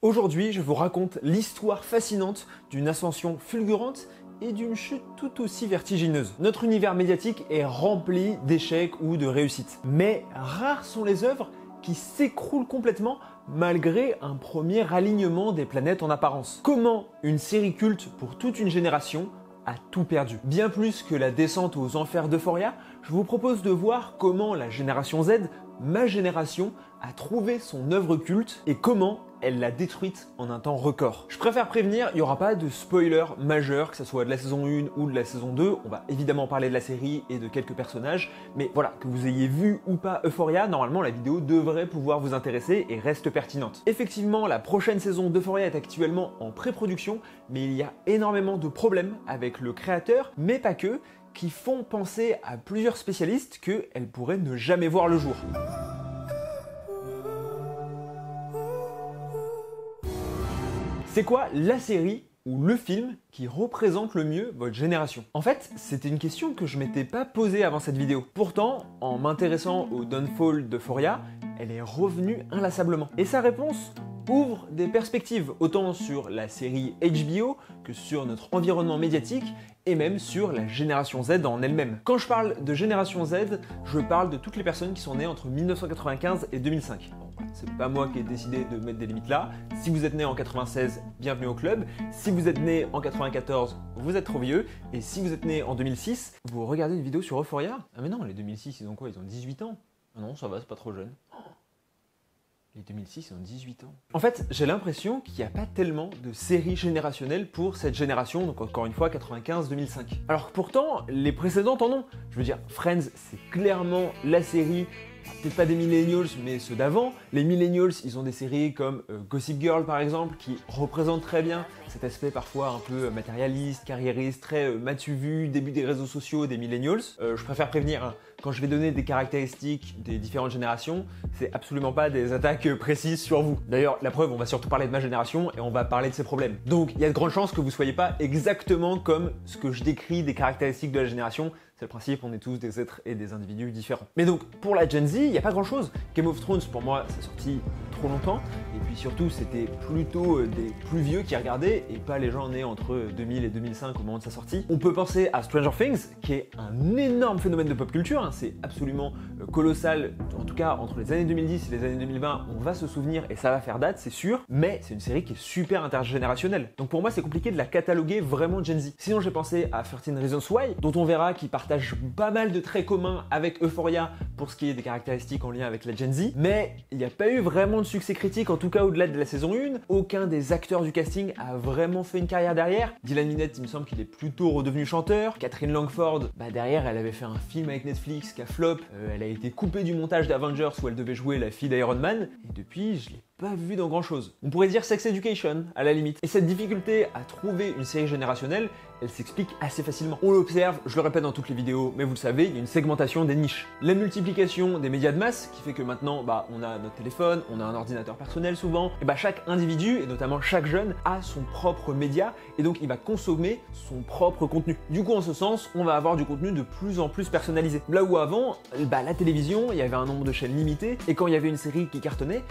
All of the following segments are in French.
Aujourd'hui, je vous raconte l'histoire fascinante d'une ascension fulgurante et d'une chute tout aussi vertigineuse. Notre univers médiatique est rempli d'échecs ou de réussites. Mais rares sont les œuvres qui s'écroulent complètement malgré un premier alignement des planètes en apparence. Comment une série culte pour toute une génération a tout perdu. Bien plus que la descente aux enfers d'Euphoria, je vous propose de voir comment la génération Z, ma génération, a trouvé son œuvre culte et comment elle l'a détruite en un temps record. Je préfère prévenir, il n'y aura pas de spoiler majeur, que ce soit de la saison 1 ou de la saison 2. On va évidemment parler de la série et de quelques personnages, mais voilà, que vous ayez vu ou pas Euphoria, normalement la vidéo devrait pouvoir vous intéresser et reste pertinente. Effectivement, la prochaine saison d'Euphoria est actuellement en pré-production, mais il y a énormément de problèmes avec le créateur, mais pas que, qui font penser à plusieurs spécialistes qu'elle pourrait ne jamais voir le jour. C'est quoi la série ou le film qui représente le mieux votre génération? En fait, c'était une question que je m'étais pas posée avant cette vidéo. Pourtant, en m'intéressant au downfall d'Euphoria, elle est revenue inlassablement. Et sa réponse ouvre des perspectives, autant sur la série HBO que sur notre environnement médiatique et même sur la génération Z en elle-même. Quand je parle de génération Z, je parle de toutes les personnes qui sont nées entre 1995 et 2005. C'est pas moi qui ai décidé de mettre des limites là. Si vous êtes né en 96, bienvenue au club. Si vous êtes né en 94, vous êtes trop vieux. Et si vous êtes né en 2006, vous regardez une vidéo sur Euphoria. Ah mais non, les 2006, ils ont quoi? Ils ont 18 ans. Ah non, ça va, c'est pas trop jeune. Les 2006, ils ont 18 ans. En fait, j'ai l'impression qu'il n'y a pas tellement de séries générationnelles pour cette génération, donc encore une fois 95-2005. Alors que pourtant, les précédentes en ont. Je veux dire, Friends, c'est clairement la série, peut-être pas des millennials, mais ceux d'avant. Les millennials, ils ont des séries comme Gossip Girl par exemple, qui représentent très bien cet aspect parfois un peu matérialiste, carriériste, très m'as-tu vu, début des réseaux sociaux des millennials. Je préfère prévenir, hein, quand je vais donner des caractéristiques des différentes générations, c'est absolument pas des attaques précises sur vous. D'ailleurs, la preuve, on va surtout parler de ma génération et on va parler de ses problèmes. Donc, il y a de grandes chances que vous soyez pas exactement comme ce que je décris des caractéristiques de la génération. C'est le principe, on est tous des êtres et des individus différents. Mais donc, pour la Gen Z, il n'y a pas grand chose. Game of Thrones, pour moi, c'est sorti trop longtemps. Et puis surtout, c'était plutôt des plus vieux qui regardaient et pas les gens nés entre 2000 et 2005 au moment de sa sortie. On peut penser à Stranger Things, qui est un énorme phénomène de pop culture. Hein. C'est absolument colossal. En tout cas, entre les années 2010 et les années 2020, on va se souvenir et ça va faire date, c'est sûr. Mais c'est une série qui est super intergénérationnelle. Donc pour moi, c'est compliqué de la cataloguer vraiment Gen Z. Sinon, j'ai pensé à 13 Reasons Why, dont on verra qu'il partage pas mal de traits communs avec Euphoria pour ce qui est des caractéristiques en lien avec la Gen Z. Mais il n'y a pas eu vraiment de succès critique, en tout cas au-delà de la saison 1. Aucun des acteurs du casting a vraiment fait une carrière derrière. Dylan Minnette, il me semble qu'il est plutôt redevenu chanteur. Catherine Langford, derrière, elle avait fait un film avec Netflix qui a flop. Elle a été coupée du montage d'Avengers où elle devait jouer la fille d'Iron Man. Et depuis, je l'ai pas vu dans grand chose. On pourrait dire Sex Education à la limite. Et cette difficulté à trouver une série générationnelle, elle s'explique assez facilement. On l'observe, je le répète dans toutes les vidéos, mais vous le savez, il y a une segmentation des niches. La multiplication des médias de masse qui fait que maintenant, on a notre téléphone, on a un ordinateur personnel souvent, et chaque individu, et notamment chaque jeune, a son propre média, et donc il va consommer son propre contenu. Du coup, en ce sens, on va avoir du contenu de plus en plus personnalisé. Là où avant, la télévision, il y avait un nombre de chaînes limité, et quand il y avait une série qui cartonnait,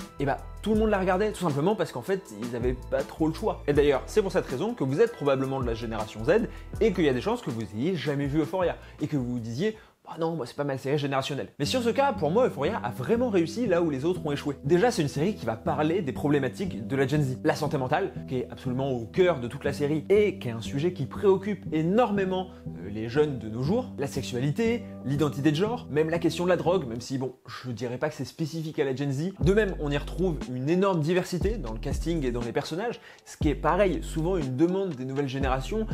tout le monde la regardait, tout simplement parce qu'en fait, ils n'avaient pas trop le choix. Et d'ailleurs, c'est pour cette raison que vous êtes probablement de la génération Z et qu'il y a des chances que vous ayez jamais vu Euphoria et que vous vous disiez « non, moi c'est pas ma série générationnelle ». Mais sur ce cas, pour moi, Euphoria a vraiment réussi là où les autres ont échoué. Déjà, c'est une série qui va parler des problématiques de la Gen Z. La santé mentale, qui est absolument au cœur de toute la série et qui est un sujet qui préoccupe énormément les jeunes de nos jours. La sexualité, l'identité de genre, même la question de la drogue, même si je dirais pas que c'est spécifique à la Gen Z. De même, on y retrouve une énorme diversité dans le casting et dans les personnages, ce qui est pareil, souvent une demande des nouvelles générations.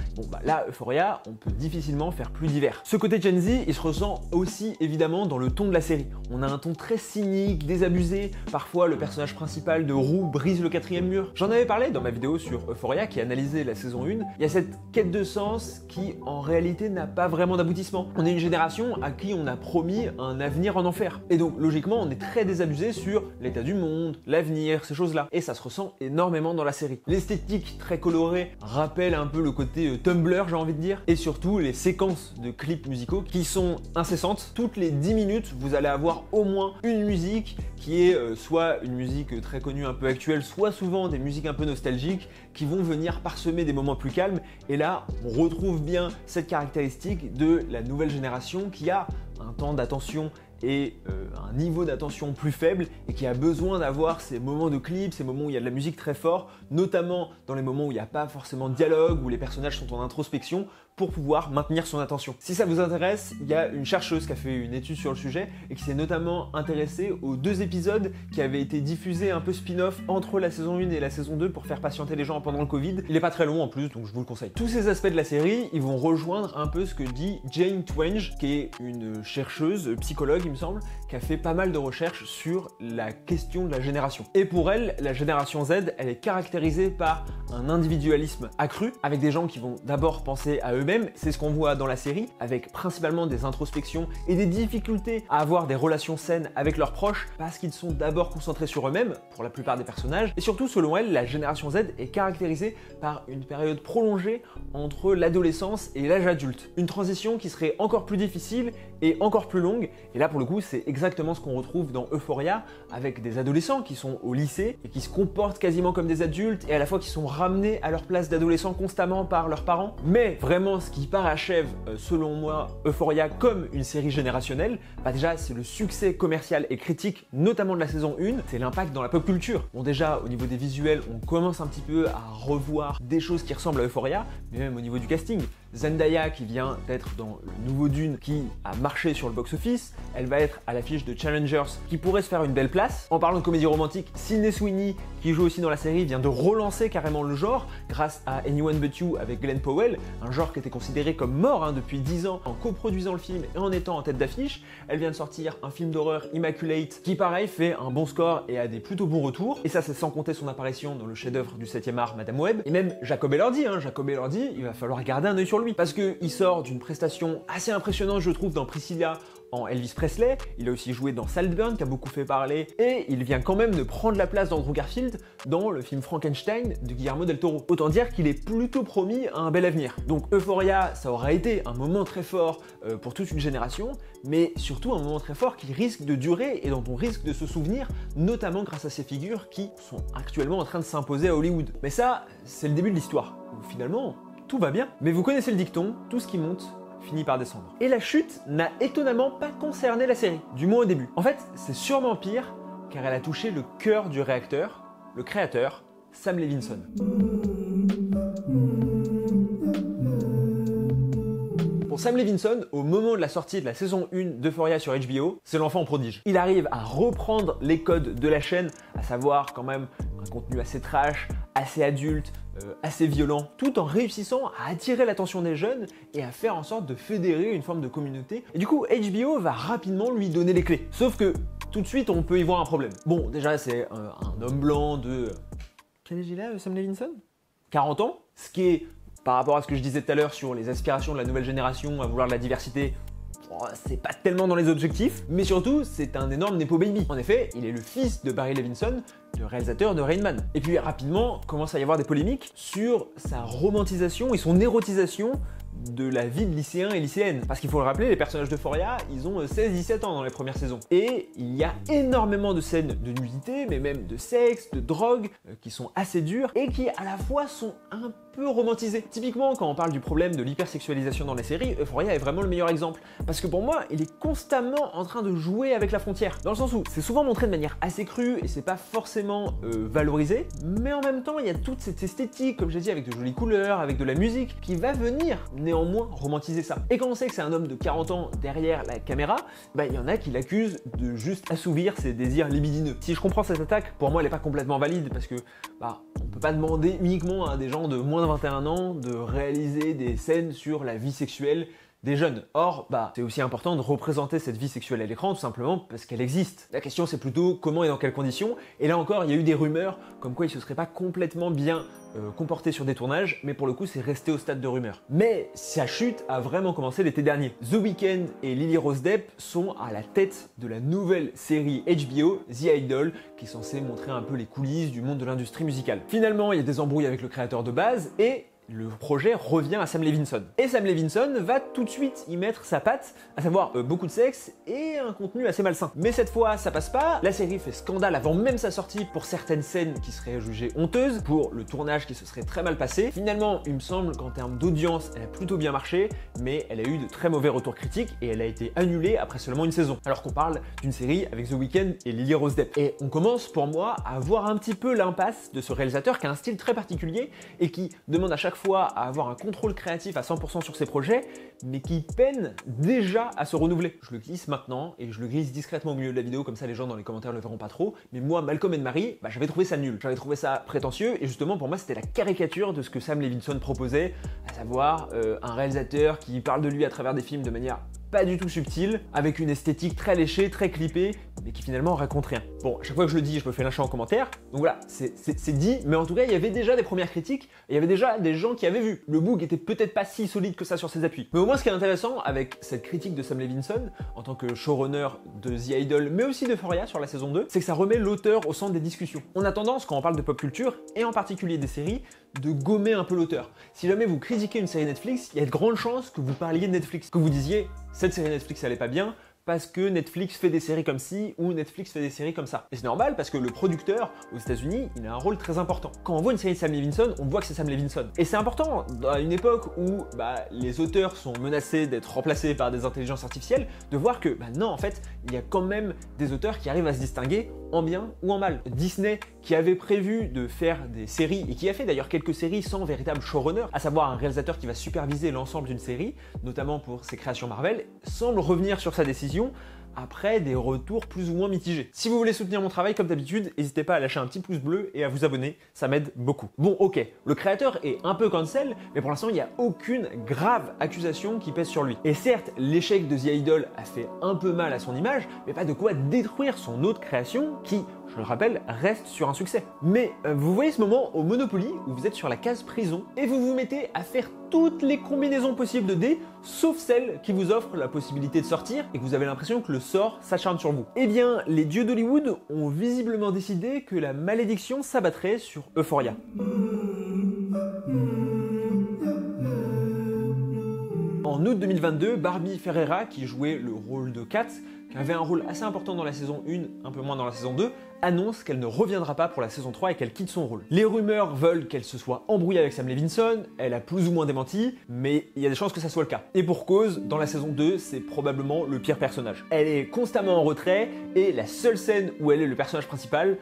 Là, Euphoria, on peut difficilement faire plus divers. Ce côté Gen Z, il se ressent aussi évidemment dans le ton de la série. On a un ton très cynique, désabusé, parfois le personnage principal de Roux brise le 4e mur. J'en avais parlé dans ma vidéo sur Euphoria qui analysait la saison 1. Il y a cette quête de sens qui en réalité n'a pas vraiment d'aboutissement. On est une génération à qui on a promis un avenir en enfer. Et donc logiquement on est très désabusé sur l'état du monde, l'avenir, ces choses-là. Et ça se ressent énormément dans la série. L'esthétique très colorée rappelle un peu le côté Tumblr, j'ai envie de dire. Et surtout les séquences de clips musicaux qui sont incessante. Toutes les 10 minutes, vous allez avoir au moins une musique qui est soit une musique très connue, un peu actuelle, soit souvent des musiques un peu nostalgiques qui vont venir parsemer des moments plus calmes. Et là, on retrouve bien cette caractéristique de la nouvelle génération qui a un temps d'attention et un niveau d'attention plus faible et qui a besoin d'avoir ces moments de clip, ces moments où il y a de la musique très fort, notamment dans les moments où il n'y a pas forcément de dialogue, où les personnages sont en introspection, pour pouvoir maintenir son attention. Si ça vous intéresse, il y a une chercheuse qui a fait une étude sur le sujet et qui s'est notamment intéressée aux 2 épisodes qui avaient été diffusés un peu spin-off entre la saison 1 et la saison 2 pour faire patienter les gens pendant le Covid. Il n'est pas très long en plus, donc je vous le conseille. Tous ces aspects de la série, ils vont rejoindre un peu ce que dit Jane Twenge, qui est une chercheuse, psychologue il me semble, qui a fait pas mal de recherches sur la question de la génération. Et pour elle, la génération Z, elle est caractérisée par un individualisme accru, avec des gens qui vont d'abord penser à eux-mêmes. C'est ce qu'on voit dans la série, avec principalement des introspections et des difficultés à avoir des relations saines avec leurs proches, parce qu'ils sont d'abord concentrés sur eux-mêmes, pour la plupart des personnages. Et surtout, selon elle, la génération Z est caractérisée par une période prolongée entre l'adolescence et l'âge adulte. Une transition qui serait encore plus difficile et encore plus longue. Et là, pour le coup, c'est exactement ce qu'on retrouve dans Euphoria, avec des adolescents qui sont au lycée et qui se comportent quasiment comme des adultes et à la fois qui sont ramenés à leur place d'adolescents constamment par leurs parents. Mais vraiment, ce qui parachève, selon moi, Euphoria comme une série générationnelle, bah déjà, c'est le succès commercial et critique, notamment de la saison 1, c'est l'impact dans la pop culture. Bon, déjà, au niveau des visuels, on commence un petit peu à revoir des choses qui ressemblent à Euphoria, mais même au niveau du casting. Zendaya, qui vient d'être dans le nouveau Dune, qui a marché sur le box-office, elle va être à l'affiche de Challengers, qui pourrait se faire une belle place. En parlant de comédie romantique, Sydney Sweeney, qui joue aussi dans la série, vient de relancer carrément le genre grâce à Anyone But You avec Glenn Powell, un genre qui était considéré comme mort depuis 10 ans en coproduisant le film et en étant en tête d'affiche. Elle vient de sortir un film d'horreur, Immaculate, qui pareil fait un bon score et a des plutôt bons retours. Et ça, c'est sans compter son apparition dans le chef-d'œuvre du 7e art, Madame Web. Et même Jacob Elordi, Jacob Elordi, il va falloir garder un œil sur lui parce qu'il sort d'une prestation assez impressionnante, je trouve, dans Priscilla, en Elvis Presley. Il a aussi joué dans Saltburn, qui a beaucoup fait parler, et il vient quand même de prendre la place d'Andrew Garfield dans le film Frankenstein de Guillermo del Toro. Autant dire qu'il est plutôt promis à un bel avenir. Donc Euphoria, ça aura été un moment très fort pour toute une génération, mais surtout un moment très fort qui risque de durer et dont on risque de se souvenir, notamment grâce à ces figures qui sont actuellement en train de s'imposer à Hollywood. Mais ça, c'est le début de l'histoire, où finalement, tout va bien. Mais vous connaissez le dicton, tout ce qui monte finit par descendre. Et la chute n'a étonnamment pas concerné la série, du moins au début. En fait, c'est sûrement pire, car elle a touché le cœur du réacteur, le créateur, Sam Levinson. Pour Sam Levinson, au moment de la sortie de la saison 1 d'Euphoria sur HBO, c'est l'enfant prodige. Il arrive à reprendre les codes de la chaîne, à savoir quand même un contenu assez trash, assez adulte, assez violent, tout en réussissant à attirer l'attention des jeunes et à faire en sorte de fédérer une forme de communauté. Et du coup, HBO va rapidement lui donner les clés. Sauf que tout de suite, on peut y voir un problème. Bon, déjà, c'est un homme blanc de... Quel âge il a, Sam Levinson ? 40 ans, ce qui est, par rapport à ce que je disais tout à l'heure sur les aspirations de la nouvelle génération à vouloir de la diversité, c'est pas tellement dans les objectifs, mais surtout, c'est un énorme nepo baby. En effet, il est le fils de Barry Levinson, le réalisateur de Rain Man. Et puis rapidement, commence à y avoir des polémiques sur sa romantisation et son érotisation de la vie de lycéens et lycéennes. Parce qu'il faut le rappeler, les personnages d'Euphoria, ils ont 16-17 ans dans les premières saisons. Et il y a énormément de scènes de nudité, mais même de sexe, de drogue, qui sont assez dures et qui à la fois sont un peu romantisées. Typiquement, quand on parle du problème de l'hypersexualisation dans les séries, Euphoria est vraiment le meilleur exemple. Parce que pour moi, il est constamment en train de jouer avec la frontière. Dans le sens où c'est souvent montré de manière assez crue et c'est pas forcément valorisé, mais en même temps, il y a toute cette esthétique, comme j'ai dit, avec de jolies couleurs, avec de la musique, qui va venir néanmoins romantiser ça. Et quand on sait que c'est un homme de 40 ans derrière la caméra, bah il y en a qui l'accusent de juste assouvir ses désirs libidineux. Si je comprends cette attaque, pour moi elle est pas complètement valide parce que on peut pas demander uniquement à des gens de moins de 21 ans de réaliser des scènes sur la vie sexuelle des jeunes. Or, c'est aussi important de représenter cette vie sexuelle à l'écran tout simplement parce qu'elle existe. La question c'est plutôt comment et dans quelles conditions. Et là encore, il y a eu des rumeurs comme quoi il se serait pas complètement bien comporté sur des tournages, mais pour le coup c'est resté au stade de rumeur. Mais sa chute a vraiment commencé l'été dernier. The Weeknd et Lily Rose Depp sont à la tête de la nouvelle série HBO, The Idol, qui est censée montrer un peu les coulisses du monde de l'industrie musicale. Finalement, il y a des embrouilles avec le créateur de base et le projet revient à Sam Levinson. Et Sam Levinson va tout de suite y mettre sa patte, à savoir beaucoup de sexe et un contenu assez malsain. Mais cette fois, ça passe pas, la série fait scandale avant même sa sortie pour certaines scènes qui seraient jugées honteuses, pour le tournage qui se serait très mal passé. Finalement, il me semble qu'en termes d'audience, elle a plutôt bien marché, mais elle a eu de très mauvais retours critiques et elle a été annulée après seulement une saison. Alors qu'on parle d'une série avec The Weeknd et Lily Rose Depp. Et on commence pour moi à voir un petit peu l'impasse de ce réalisateur qui a un style très particulier et qui demande à chaque fois à avoir un contrôle créatif à 100% sur ses projets, mais qui peine déjà à se renouveler. Je le glisse maintenant et je le glisse discrètement au milieu de la vidéo, comme ça les gens dans les commentaires le verront pas trop. Mais moi, Malcolm and Marie, j'avais trouvé ça nul. J'avais trouvé ça prétentieux et justement pour moi c'était la caricature de ce que Sam Levinson proposait, à savoir un réalisateur qui parle de lui à travers des films de manière pas du tout subtil, avec une esthétique très léchée, très clippée, mais qui finalement raconte rien. Bon, à chaque fois que je le dis, je me fais lyncher en commentaire, donc voilà, c'est dit, mais en tout cas, il y avait déjà des premières critiques, et il y avait déjà des gens qui avaient vu. Le book était peut-être pas si solide que ça sur ses appuis. Mais au moins, ce qui est intéressant avec cette critique de Sam Levinson, en tant que showrunner de The Idol, mais aussi de Euphoria sur la saison 2, c'est que ça remet l'auteur au centre des discussions. On a tendance, quand on parle de pop culture, et en particulier des séries, de gommer un peu l'auteur. Si jamais vous critiquez une série Netflix, il y a de grandes chances que vous parliez de Netflix, que vous disiez cette série Netflix elle est pas bien parce que Netflix fait des séries comme ci ou Netflix fait des séries comme ça. Et c'est normal parce que le producteur aux États-Unis, il a un rôle très important. Quand on voit une série de Sam Levinson, on voit que c'est Sam Levinson. Et c'est important à une époque où les auteurs sont menacés d'être remplacés par des intelligences artificielles, de voir que non, en fait, il y a quand même des auteurs qui arrivent à se distinguer en bien ou en mal. Disney, qui avait prévu de faire des séries, et qui a fait d'ailleurs quelques séries sans véritable showrunner, à savoir un réalisateur qui va superviser l'ensemble d'une série, notamment pour ses créations Marvel, semble revenir sur sa décision après des retours plus ou moins mitigés. Si vous voulez soutenir mon travail, comme d'habitude, n'hésitez pas à lâcher un petit pouce bleu et à vous abonner, ça m'aide beaucoup. Bon, ok, le créateur est un peu cancel, mais pour l'instant, il n'y a aucune grave accusation qui pèse sur lui. Et certes, l'échec de The Idol a fait un peu mal à son image, mais pas de quoi détruire son autre création qui, je le rappelle, reste sur un succès. Mais vous voyez ce moment au Monopoly où vous êtes sur la case prison et vous vous mettez à faire toutes les combinaisons possibles de dés, sauf celle qui vous offre la possibilité de sortir et que vous avez l'impression que le sort s'acharne sur vous. Eh bien, les dieux d'Hollywood ont visiblement décidé que la malédiction s'abattrait sur Euphoria. En août 2022, Barbie Ferreira, qui jouait le rôle de Kat, qui avait un rôle assez important dans la saison 1, un peu moins dans la saison 2, annonce qu'elle ne reviendra pas pour la saison 3 et qu'elle quitte son rôle. Les rumeurs veulent qu'elle se soit embrouillée avec Sam Levinson, elle a plus ou moins démenti, mais il y a des chances que ça soit le cas. Et pour cause, dans la saison 2, c'est probablement le pire personnage. Elle est constamment en retrait, et la seule scène où elle est le personnage principal,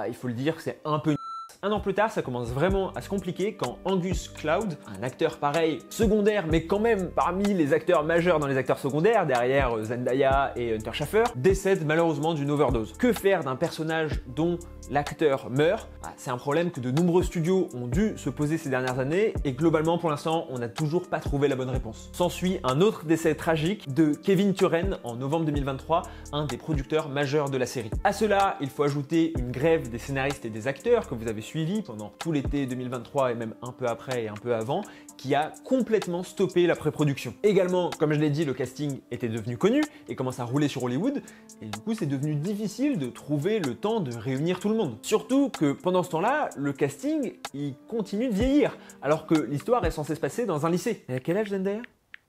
il faut le dire, c'est un peu... Un an plus tard, ça commence vraiment à se compliquer quand Angus Cloud, un acteur pareil, secondaire, mais quand même parmi les acteurs majeurs dans les acteurs secondaires, derrière Zendaya et Hunter Schafer, décède malheureusement d'une overdose. Que faire d'un personnage dont l'acteur meurt? C'est un problème que de nombreux studios ont dû se poser ces dernières années et globalement pour l'instant on n'a toujours pas trouvé la bonne réponse. S'ensuit un autre décès tragique de Kevin Turen en novembre 2023, un des producteurs majeurs de la série. À cela, il faut ajouter une grève des scénaristes et des acteurs que vous avez suivi pendant tout l'été 2023 et même un peu après et un peu avant, qui a complètement stoppé la pré-production. Également, comme je l'ai dit, le casting était devenu connu et commence à rouler sur Hollywood, et du coup c'est devenu difficile de trouver le temps de réunir tout le monde. Surtout que pendant ce temps-là, le casting, il continue de vieillir, alors que l'histoire est censée se passer dans un lycée. Elle a quel âge Zendaya?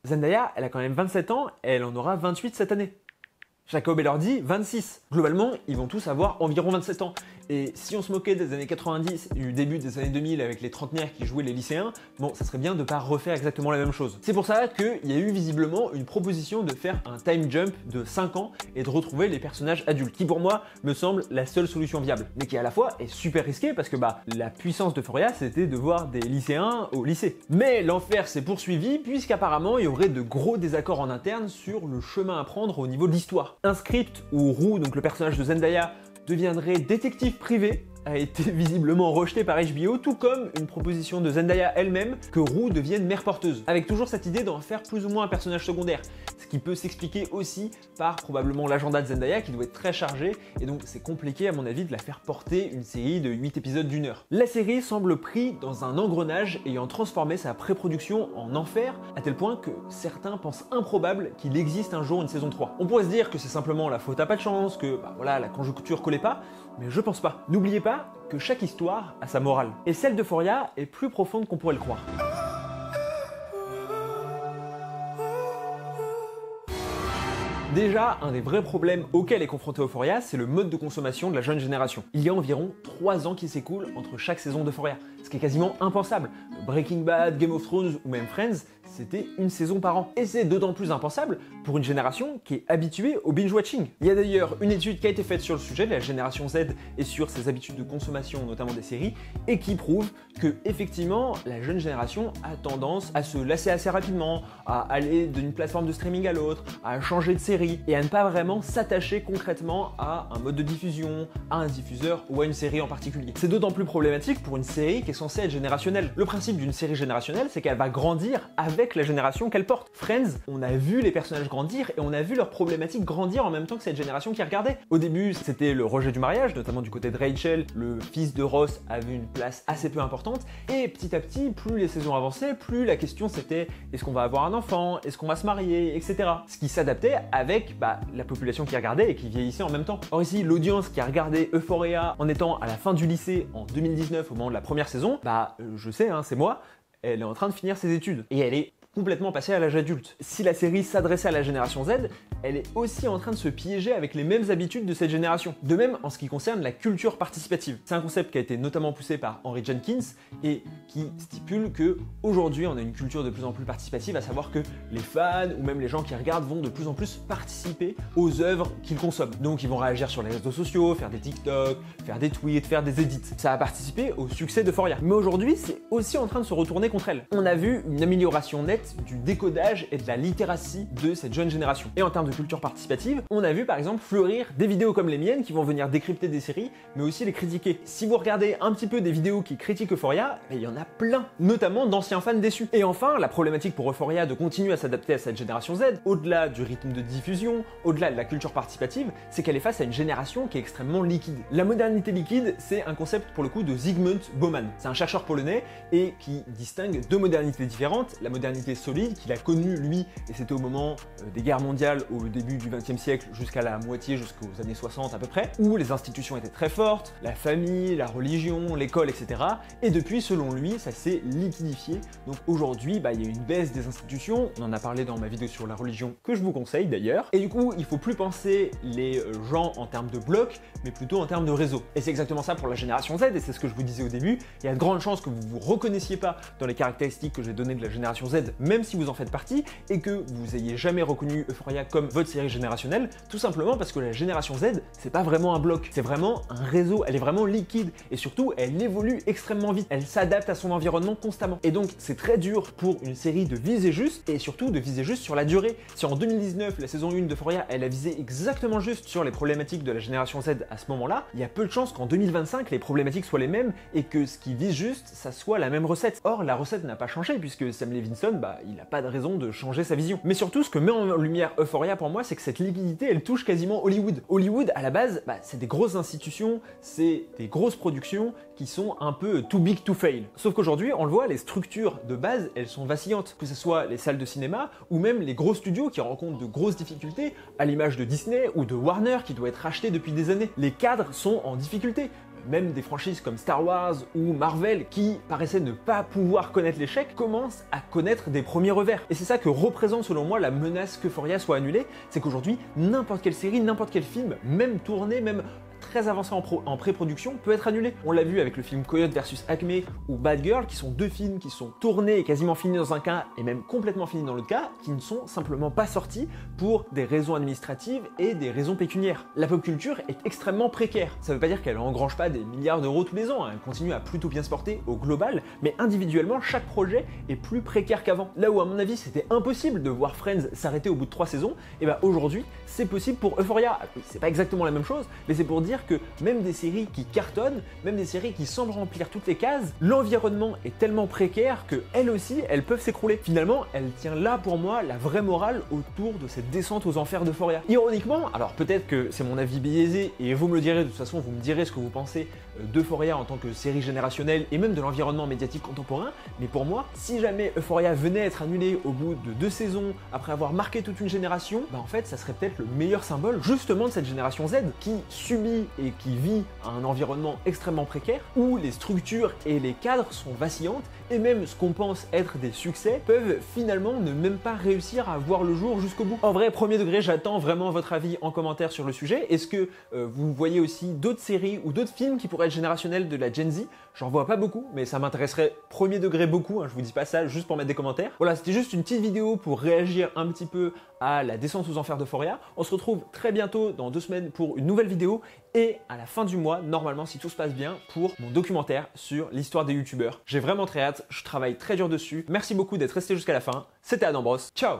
Zendaya, elle a quand même 27 ans, et elle en aura 28 cette année. Jacob Elordi, 26. Globalement, ils vont tous avoir environ 27 ans. Et si on se moquait des années 90 et du début des années 2000 avec les trentenaires qui jouaient les lycéens, bon, ça serait bien de ne pas refaire exactement la même chose. C'est pour ça qu'il y a eu visiblement une proposition de faire un time jump de 5 ans et de retrouver les personnages adultes, qui pour moi me semble la seule solution viable, mais qui à la fois est super risquée parce que la puissance d'Euphoria c'était de voir des lycéens au lycée. Mais l'enfer s'est poursuivi puisqu'apparemment il y aurait de gros désaccords en interne sur le chemin à prendre au niveau de l'histoire. Un script où Rue, donc le personnage de Zendaya, deviendrait détective privé a été visiblement rejeté par HBO, tout comme une proposition de Zendaya elle-même que Rue devienne mère porteuse, avec toujours cette idée d'en faire plus ou moins un personnage secondaire, ce qui peut s'expliquer aussi par probablement l'agenda de Zendaya qui doit être très chargé, et donc c'est compliqué à mon avis de la faire porter une série de 8 épisodes d'1 heure. La série semble prise dans un engrenage ayant transformé sa pré-production en enfer, à tel point que certains pensent improbable qu'il existe un jour une saison 3. On pourrait se dire que c'est simplement la faute à pas de chance, que la conjoncture collait pas, mais je pense pas. N'oubliez pas que chaque histoire a sa morale. Et celle d'Euphoria est plus profonde qu'on pourrait le croire. Déjà, un des vrais problèmes auxquels est confronté Euphoria, c'est le mode de consommation de la jeune génération. Il y a environ 3 ans qui s'écoulent entre chaque saison d'Euphoria, ce qui est quasiment impensable. Breaking Bad, Game of Thrones ou même Friends, c'était une saison par an. Et c'est d'autant plus impensable pour une génération qui est habituée au binge-watching. Il y a d'ailleurs une étude qui a été faite sur le sujet de la génération Z et sur ses habitudes de consommation, notamment des séries, et qui prouve que effectivement la jeune génération a tendance à se lasser assez rapidement, à aller d'une plateforme de streaming à l'autre, à changer de série et à ne pas vraiment s'attacher concrètement à un mode de diffusion, à un diffuseur ou à une série en particulier. C'est d'autant plus problématique pour une série qui est censée être générationnelle. Le principe d'une série générationnelle, c'est qu'elle va grandir avec la génération qu'elle porte. Friends, on a vu les personnages grandir et on a vu leurs problématiques grandir en même temps que cette génération qui regardait. Au début, c'était le rejet du mariage, notamment du côté de Rachel, le fils de Ross avait une place assez peu importante, et petit à petit, plus les saisons avançaient, plus la question c'était est-ce qu'on va avoir un enfant, est-ce qu'on va se marier, etc. Ce qui s'adaptait avec la population qui regardait et qui vieillissait en même temps. Or ici, l'audience qui a regardé Euphoria en étant à la fin du lycée en 2019 au moment de la première saison, je sais, c'est moi, elle est en train de finir ses études. Et elle est complètement passée à l'âge adulte. Si la série s'adressait à la génération Z, elle est aussi en train de se piéger avec les mêmes habitudes de cette génération. De même en ce qui concerne la culture participative. C'est un concept qui a été notamment poussé par Henry Jenkins et qui stipule que aujourd'hui on a une culture de plus en plus participative, à savoir que les fans ou même les gens qui regardent vont de plus en plus participer aux œuvres qu'ils consomment. Donc ils vont réagir sur les réseaux sociaux, faire des TikTok, faire des tweets, faire des edits. Ça a participé au succès d'Euphoria. Mais aujourd'hui, c'est aussi en train de se retourner contre elle. On a vu une amélioration nette du décodage et de la littératie de cette jeune génération. Et en termes de culture participative, on a vu par exemple fleurir des vidéos comme les miennes qui vont venir décrypter des séries, mais aussi les critiquer. Si vous regardez un petit peu des vidéos qui critiquent Euphoria, il y en a plein, notamment d'anciens fans déçus. Et enfin, la problématique pour Euphoria de continuer à s'adapter à cette génération Z, au-delà du rythme de diffusion, au-delà de la culture participative, c'est qu'elle est face à une génération qui est extrêmement liquide. La modernité liquide, c'est un concept pour le coup de Zygmunt Bauman. C'est un chercheur polonais et qui distingue deux modernités différentes, la modernité solide qu'il a connue lui, et c'était au moment des guerres mondiales au début du XXe siècle jusqu'à la moitié, jusqu'aux années 60 à peu près, où les institutions étaient très fortes, la famille, la religion, l'école, etc. Et depuis, selon lui, ça s'est liquidifié. Donc aujourd'hui, il y a une baisse des institutions, on en a parlé dans ma vidéo sur la religion, que je vous conseille d'ailleurs, et du coup, il faut plus penser les gens en termes de blocs, mais plutôt en termes de réseau. Et c'est exactement ça pour la génération Z, et c'est ce que je vous disais au début, il y a de grandes chances que vous vous reconnaissiez pas dans les caractéristiques que j'ai données de la génération Z, même si vous en faites partie, et que vous ayez jamais reconnu Euphoria comme votre série générationnelle, tout simplement parce que la génération Z, c'est pas vraiment un bloc, c'est vraiment un réseau, elle est vraiment liquide, et surtout, elle évolue extrêmement vite, elle s'adapte à son environnement constamment. Et donc, c'est très dur pour une série de viser juste, et surtout de viser juste sur la durée. Si en 2019, la saison 1 d'Euphoria, elle a visé exactement juste sur les problématiques de la génération Z à ce moment-là, il y a peu de chances qu'en 2025, les problématiques soient les mêmes, et que ce qui vise juste, ça soit la même recette. Or, la recette n'a pas changé, puisque Sam Levinson, il n'a pas de raison de changer sa vision. Mais surtout, ce que met en lumière Euphoria pour moi, c'est que cette liquidité, elle touche quasiment Hollywood. Hollywood, à la base, c'est des grosses institutions, c'est des grosses productions qui sont un peu too big to fail. Sauf qu'aujourd'hui, on le voit, les structures de base, elles sont vacillantes. Que ce soit les salles de cinéma ou même les gros studios qui rencontrent de grosses difficultés, à l'image de Disney ou de Warner qui doit être racheté depuis des années. Les cadres sont en difficulté. Même des franchises comme Star Wars ou Marvel qui paraissaient ne pas pouvoir connaître l'échec commencent à connaître des premiers revers. Et c'est ça que représente selon moi la menace qu'Euphoria soit annulée, c'est qu'aujourd'hui n'importe quelle série, n'importe quel film, même tourné, même très avancé en pré-production, peut être annulé. On l'a vu avec le film Coyote vs Acme ou Bad Girl, qui sont deux films qui sont tournés et quasiment finis dans un cas et même complètement finis dans l'autre cas, qui ne sont simplement pas sortis pour des raisons administratives et des raisons pécuniaires. La pop culture est extrêmement précaire. Ça veut pas dire qu'elle engrange pas des milliards d'euros tous les ans, elle continue à plutôt bien se porter au global, mais individuellement, chaque projet est plus précaire qu'avant. Là où à mon avis c'était impossible de voir Friends s'arrêter au bout de 3 saisons, et aujourd'hui c'est possible pour Euphoria. C'est pas exactement la même chose, mais c'est pour dire que même des séries qui cartonnent, même des séries qui semblent remplir toutes les cases, l'environnement est tellement précaire que elles aussi, elles peuvent s'écrouler. Finalement, elle tient là pour moi la vraie morale autour de cette descente aux enfers d'Euphoria. Ironiquement, alors peut-être que c'est mon avis biaisé et vous me le direz, de toute façon vous me direz ce que vous pensez d'Euphoria en tant que série générationnelle et même de l'environnement médiatique contemporain, mais pour moi, si jamais Euphoria venait à être annulée au bout de 2 saisons, après avoir marqué toute une génération, bah en fait ça serait peut-être le meilleur symbole justement de cette génération Z qui subit et qui vit un environnement extrêmement précaire, où les structures et les cadres sont vacillantes, et même ce qu'on pense être des succès peuvent finalement ne même pas réussir à voir le jour jusqu'au bout. En vrai, premier degré, j'attends vraiment votre avis en commentaire sur le sujet. Est-ce que vous voyez aussi d'autres séries ou d'autres films qui pourraient être générationnels de la Gen Z? J'en vois pas beaucoup, mais ça m'intéresserait premier degré beaucoup, hein, je vous dis pas ça juste pour mettre des commentaires. Voilà, c'était juste une petite vidéo pour réagir un petit peu à la descente aux enfers d'Euphoria. On se retrouve très bientôt dans 2 semaines pour une nouvelle vidéo et à la fin du mois, normalement si tout se passe bien, pour mon documentaire sur l'histoire des youtubeurs. J'ai vraiment très hâte, je travaille très dur dessus. Merci beaucoup d'être resté jusqu'à la fin. C'était Adam Bros. Ciao!